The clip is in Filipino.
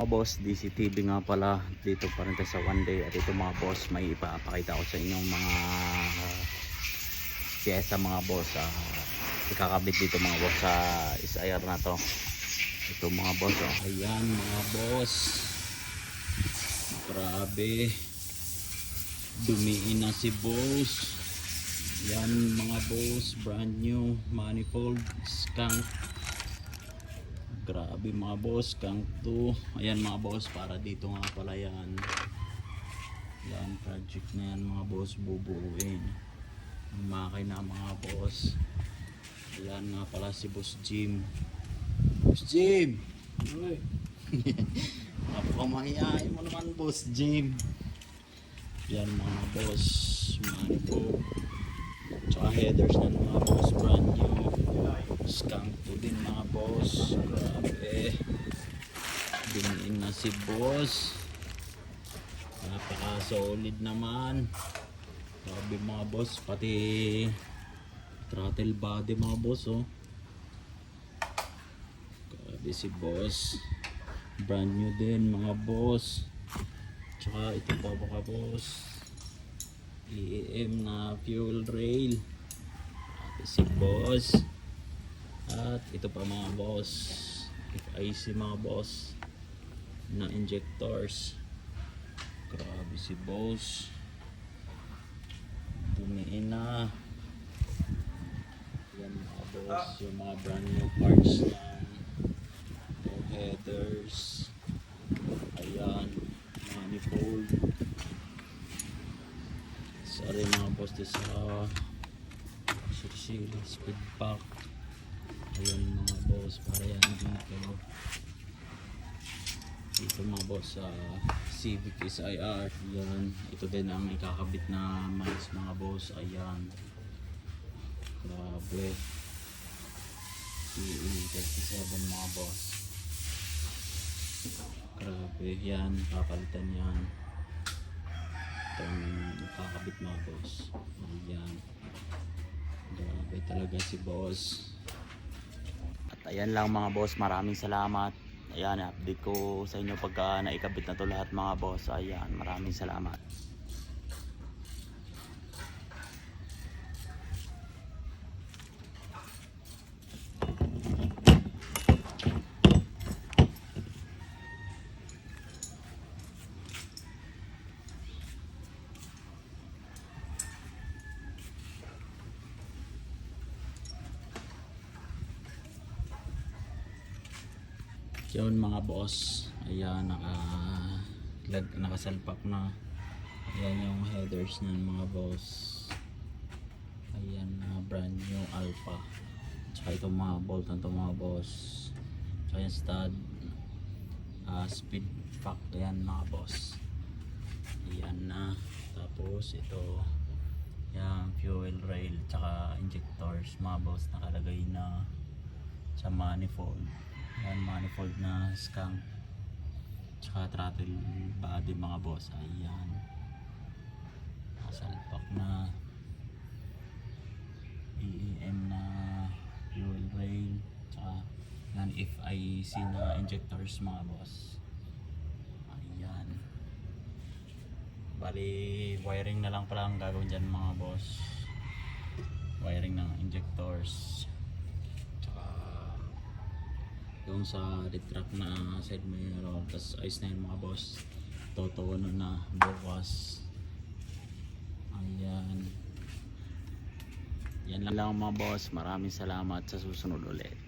Mga boss, DCTV nga pala dito pa rin tayo sa one day. At ito mga boss, may ipapakita ko sa inyong mga piyesa mga boss. Ikakabit dito mga boss sa SIR na to. Ito mga boss, ayan mga boss, grabe, dumiin na si boss. Yan mga boss, brand new manifold skunk. Grabe mga boss, skunk 2. Ayan mga boss, para dito nga pala yan. Yan, project na yan mga boss, bubuuin ang makina mga boss. Ayan nga pala si Boss Jim. Boss Jim! Napakamahiyain mo naman Boss Jim. Yan mga boss, manifold tsaka headers na mga boss, brand new skunk 2 din mga boss. Grabe, diniin na si boss, napaka solid naman. Grabe mga boss, pati throttle body mga boss oh. Grabe si boss, brand new din mga boss. Tsaka ito pa mga boss, EAM na fuel rail. Grabe si boss. At ito pa mga boss, FIC mga boss na injectors. Grabe si boss, bumiin na. Yan mga boss, yung mga brand new parts ng headers. Ayan, manifold. Sorry mga boss, this sirsili speed pack. Ayan mga boss, para yan dito mga boss sa Civic SIR. Yan, ito din ang ikakabit na mais mga boss. Ayan, grabe, CE37 mga boss. Grabe yan, papalitan yan. Itong ikakabit mga boss. Ayan, grabe talaga si boss. At ayan lang mga boss, maraming salamat. Ayan, update ko sa inyo pagka naikabit na to lahat mga boss. Ayan, maraming salamat. Yun mga boss, ayan, nakasalpak na. Ayan yung headers ng mga boss. Ayan, brand new Alpha. Tsaka itong mga bolt na itong mga boss. Tsaka yung stud, speed pack. Ayan mga boss, ayan na. Tapos ito, yung fuel rail tsaka injectors mga boss, nakalagay na sa manifold. Yan, manifold na skunk tsaka throttle body mga boss. Ayan, nasalpak na. EAM na fuel rail tsaka yan, FIC na injectors mga boss. Ayan, bali wiring na lang pala ang gagawin dyan mga boss. Wiring ng injectors yung sa retract na side mirror. Tapos ayos na yun mga boss, totoo na bukas. Ayan, yan lang mga boss, maraming salamat. Sa susunod ulit.